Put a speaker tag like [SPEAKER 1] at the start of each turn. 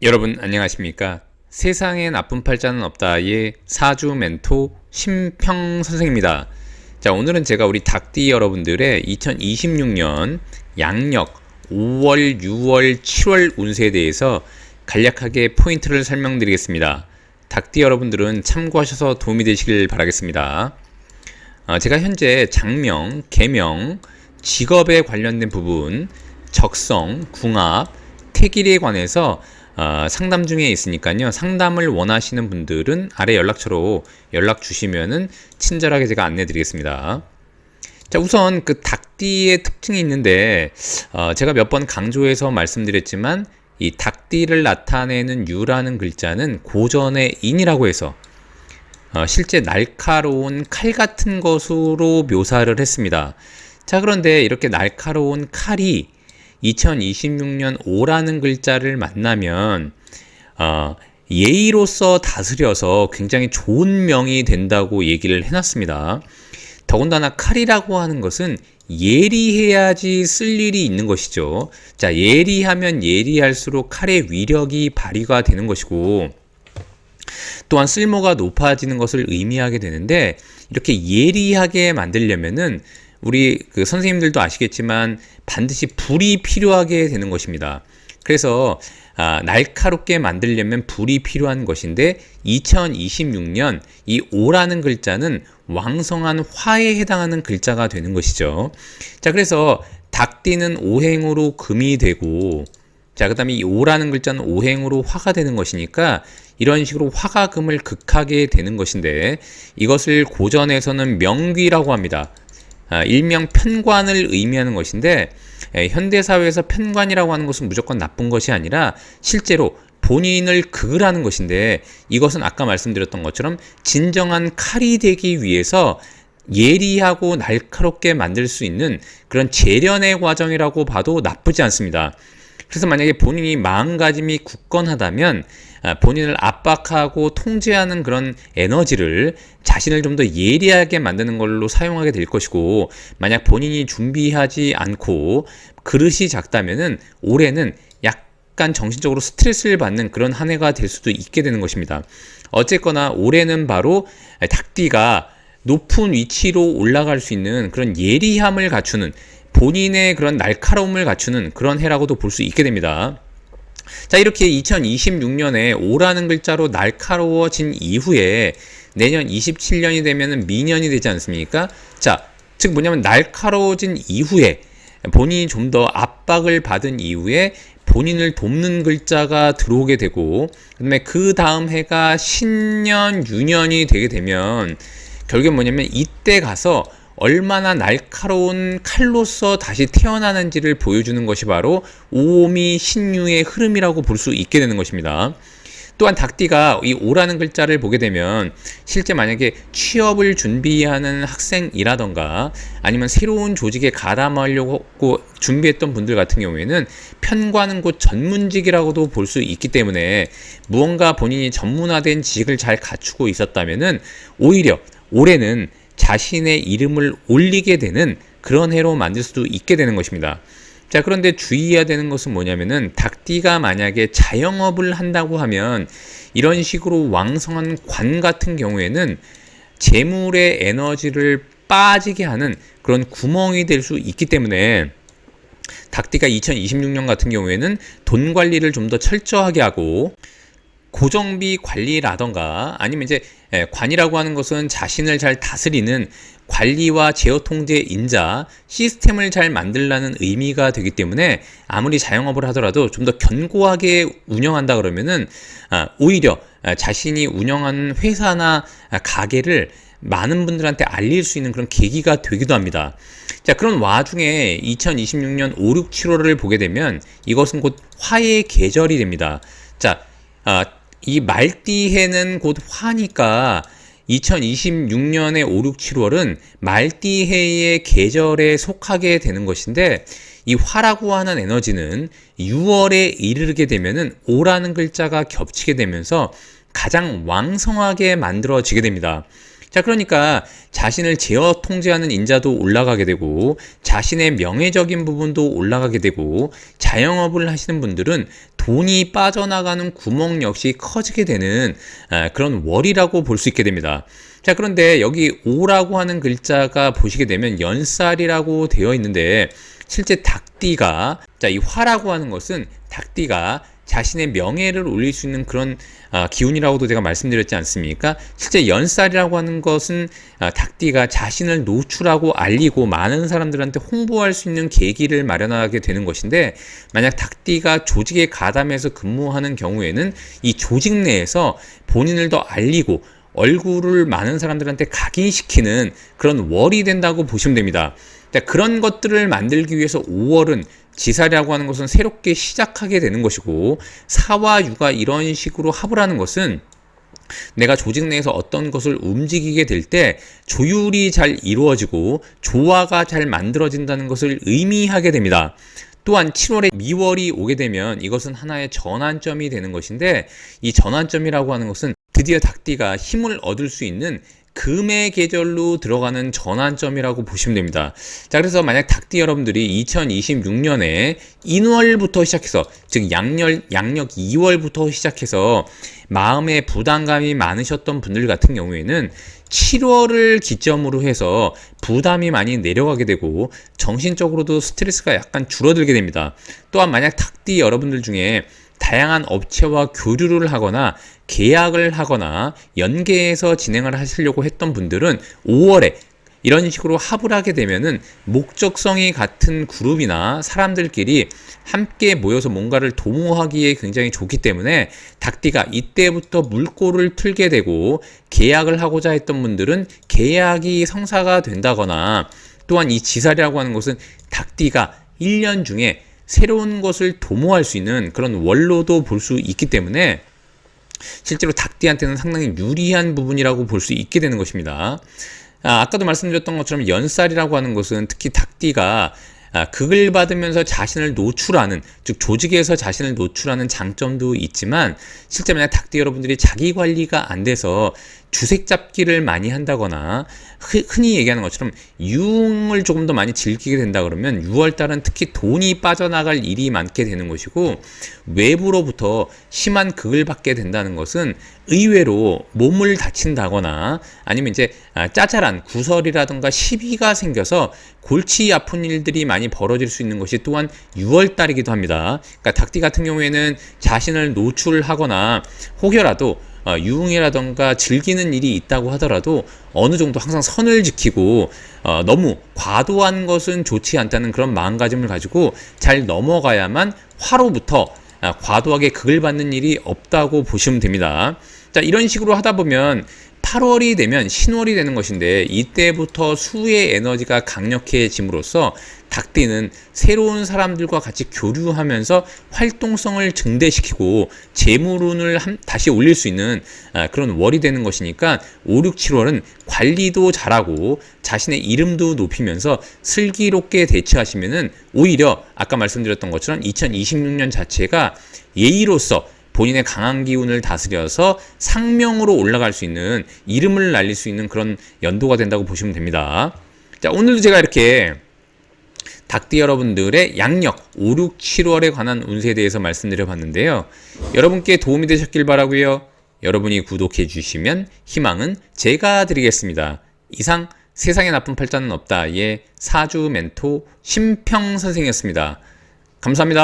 [SPEAKER 1] 여러분 안녕하십니까? 세상에 나쁜 팔자는 없다의 사주 멘토 심평 선생입니다. 자, 오늘은 제가 우리 닭띠 여러분들의 2026년 양력 5월, 6월, 7월 운세에 대해서 간략하게 포인트를 설명드리겠습니다. 닭띠 여러분들은 참고하셔서 도움이 되시길 바라겠습니다. 제가 현재 장명, 계명, 직업에 관련된 부분, 적성, 궁합, 태길에 관해서 상담 중에 있으니까요. 상담을 원하시는 분들은 아래 연락처로 연락 주시면은 친절하게 제가 안내 드리겠습니다. 자, 우선 그 닭띠의 특징이 있는데 제가 몇 번 강조해서 말씀드렸지만 이 닭띠를 나타내는 유라는 글자는 고전의 인이라고 해서 실제 날카로운 칼 같은 것으로 묘사를 했습니다. 자, 그런데 이렇게 날카로운 칼이 2026년 5라는 글자를 만나면 예의로서 다스려서 굉장히 좋은 명이 된다고 얘기를 해놨습니다. 더군다나 칼이라고 하는 것은 예리해야지 쓸 일이 있는 것이죠. 자, 예리하면 예리할수록 칼의 위력이 발휘가 되는 것이고 또한 쓸모가 높아지는 것을 의미하게 되는데, 이렇게 예리하게 만들려면은 우리 그 선생님들도 아시겠지만 반드시 불이 필요하게 되는 것입니다. 그래서 날카롭게 만들려면 불이 필요한 것인데 2026년 이 5라는 글자는 왕성한 화에 해당하는 글자가 되는 것이죠. 자, 그래서 닭띠는 오행으로 금이 되고, 자, 그 다음에 이 5라는 글자는 오행으로 화가 되는 것이니까 이런 식으로 화가 금을 극하게 되는 것인데, 이것을 고전에서는 명귀라고 합니다. 일명 편관을 의미하는 것인데, 현대사회에서 편관이라고 하는 것은 무조건 나쁜 것이 아니라 실제로 본인을 극을 하는 것인데, 이것은 아까 말씀드렸던 것처럼 진정한 칼이 되기 위해서 예리하고 날카롭게 만들 수 있는 그런 재련의 과정이라고 봐도 나쁘지 않습니다. 그래서 만약에 본인이 마음가짐이 굳건하다면 본인을 압박하고 통제하는 그런 에너지를 자신을 좀 더 예리하게 만드는 걸로 사용하게 될 것이고, 만약 본인이 준비하지 않고 그릇이 작다면은 올해는 약간 정신적으로 스트레스를 받는 그런 한 해가 될 수도 있게 되는 것입니다. 어쨌거나 올해는 바로 닭띠가 높은 위치로 올라갈 수 있는 그런 예리함을 갖추는, 본인의 그런 날카로움을 갖추는 그런 해라고도 볼 수 있게 됩니다. 자, 이렇게 2026년에 5라는 글자로 날카로워진 이후에 내년 27년이 되면 미년이 되지 않습니까? 자, 즉 뭐냐면 날카로워진 이후에 본인이 좀 더 압박을 받은 이후에 본인을 돕는 글자가 들어오게 되고, 그다음에 그 다음 해가 신년, 유년이 되게 되면 결국엔 뭐냐면 이때 가서 얼마나 날카로운 칼로서 다시 태어나는지를 보여주는 것이 바로 오미 신유의 흐름이라고 볼 수 있게 되는 것입니다. 또한 닭띠가 이 5라는 글자를 보게 되면 실제 만약에 취업을 준비하는 학생이라던가 아니면 새로운 조직에 가담하려고 준비했던 분들 같은 경우에는 편관은 곧 전문직이라고도 볼 수 있기 때문에 무언가 본인이 전문화된 지식을 잘 갖추고 있었다면은 오히려 올해는 자신의 이름을 올리게 되는 그런 해로 만들 수도 있게 되는 것입니다. 자, 그런데 주의해야 되는 것은 뭐냐면은 닭띠가 만약에 자영업을 한다고 하면 이런 식으로 왕성한 관 같은 경우에는 재물의 에너지를 빠지게 하는 그런 구멍이 될 수 있기 때문에 닭띠가 2026년 같은 경우에는 돈 관리를 좀 더 철저하게 하고, 고정비 관리라던가 아니면 이제 관이라고 하는 것은 자신을 잘 다스리는 관리와 제어 통제 인자 시스템을 잘 만들라는 의미가 되기 때문에 아무리 자영업을 하더라도 좀 더 견고하게 운영한다 그러면은 오히려 자신이 운영하는 회사나 가게를 많은 분들한테 알릴 수 있는 그런 계기가 되기도 합니다. 자, 그런 와중에 2026년 5, 6, 7월을 보게 되면 이것은 곧 화의 계절이 됩니다. 자, 이 말띠해는 곧 화니까 2026년의 5, 6, 7월은 말띠해의 계절에 속하게 되는 것인데, 이 화라고 하는 에너지는 6월에 이르게 되면은 5라는 글자가 겹치게 되면서 가장 왕성하게 만들어지게 됩니다. 자, 그러니까 자신을 제어 통제하는 인자도 올라가게 되고 자신의 명예적인 부분도 올라가게 되고 자영업을 하시는 분들은 돈이 빠져나가는 구멍 역시 커지게 되는 그런 월이라고 볼 수 있게 됩니다. 자, 그런데 여기 오라고 하는 글자가 보시게 되면 연살이라고 되어 있는데 실제 닭띠가, 자, 이 화라고 하는 것은 닭띠가 자신의 명예를 올릴 수 있는 그런 기운이라고도 제가 말씀드렸지 않습니까? 실제 연살이라고 하는 것은 닭띠가 자신을 노출하고 알리고 많은 사람들한테 홍보할 수 있는 계기를 마련하게 되는 것인데, 만약 닭띠가 조직에 가담해서 근무하는 경우에는 이 조직 내에서 본인을 더 알리고 얼굴을 많은 사람들한테 각인시키는 그런 월이 된다고 보시면 됩니다. 자, 그런 것들을 만들기 위해서 5월은 지살이라고 하는 것은 새롭게 시작하게 되는 것이고, 사와 유가 이런 식으로 합을 하는 것은 내가 조직 내에서 어떤 것을 움직이게 될 때 조율이 잘 이루어지고 조화가 잘 만들어진다는 것을 의미하게 됩니다. 또한 7월에 미월이 오게 되면 이것은 하나의 전환점이 되는 것인데, 이 전환점이라고 하는 것은 드디어 닭띠가 힘을 얻을 수 있는 금의 계절로 들어가는 전환점이라고 보시면 됩니다. 자, 그래서 만약 닭띠 여러분들이 2026년에 인월부터 시작해서, 즉 양력 2월부터 시작해서 마음에 부담감이 많으셨던 분들 같은 경우에는 7월을 기점으로 해서 부담이 많이 내려가게 되고 정신적으로도 스트레스가 약간 줄어들게 됩니다. 또한 만약 닭띠 여러분들 중에 다양한 업체와 교류를 하거나 계약을 하거나 연계해서 진행을 하시려고 했던 분들은 5월에 이런 식으로 합을 하게 되면은 목적성이 같은 그룹이나 사람들끼리 함께 모여서 뭔가를 도모하기에 굉장히 좋기 때문에 닭띠가 이때부터 물꼬를 틀게 되고, 계약을 하고자 했던 분들은 계약이 성사가 된다거나, 또한 이 지살이라고 하는 것은 닭띠가 1년 중에 새로운 것을 도모할 수 있는 그런 월로도 볼 수 있기 때문에 실제로 닭띠한테는 상당히 유리한 부분이라고 볼 수 있게 되는 것입니다. 아까도 말씀드렸던 것처럼 연살이라고 하는 것은 특히 닭띠가 극을 받으면서 자신을 노출하는, 즉 조직에서 자신을 노출하는 장점도 있지만, 실제 만약 닭띠 여러분들이 자기 관리가 안 돼서 주색 잡기를 많이 한다거나 흔히 얘기하는 것처럼 유흥을 조금 더 많이 즐기게 된다 그러면 6월달은 특히 돈이 빠져나갈 일이 많게 되는 것이고, 외부로부터 심한 극을 받게 된다는 것은 의외로 몸을 다친다거나 아니면 이제 짜잘한 구설이라든가 시비가 생겨서 골치 아픈 일들이 많이 벌어질 수 있는 것이 또한 6월달이기도 합니다. 그러니까 닭띠 같은 경우에는 자신을 노출하거나 혹여라도 유흥이라던가 즐기는 일이 있다고 하더라도 어느 정도 항상 선을 지키고 너무 과도한 것은 좋지 않다는 그런 마음가짐을 가지고 잘 넘어가야만 화로부터 과도하게 극을 받는 일이 없다고 보시면 됩니다. 자, 이런 식으로 하다 보면 8월이 되면 신월이 되는 것인데, 이때부터 수의 에너지가 강력해짐으로써 닭띠는 새로운 사람들과 같이 교류하면서 활동성을 증대시키고 재물운을 다시 올릴 수 있는 그런 월이 되는 것이니까 5, 6, 7월은 관리도 잘하고 자신의 이름도 높이면서 슬기롭게 대처하시면은 오히려 아까 말씀드렸던 것처럼 2026년 자체가 예의로서 본인의 강한 기운을 다스려서 상명으로 올라갈 수 있는, 이름을 날릴 수 있는 그런 연도가 된다고 보시면 됩니다. 자, 오늘도 제가 이렇게 닭띠 여러분들의 양력 5, 6, 7월에 관한 운세에 대해서 말씀드려 봤는데요. 여러분께 도움이 되셨길 바라고요. 여러분이 구독해 주시면 희망은 제가 드리겠습니다. 이상 세상에 나쁜 팔자는 없다의 사주 멘토 심평 선생이었습니다. 감사합니다.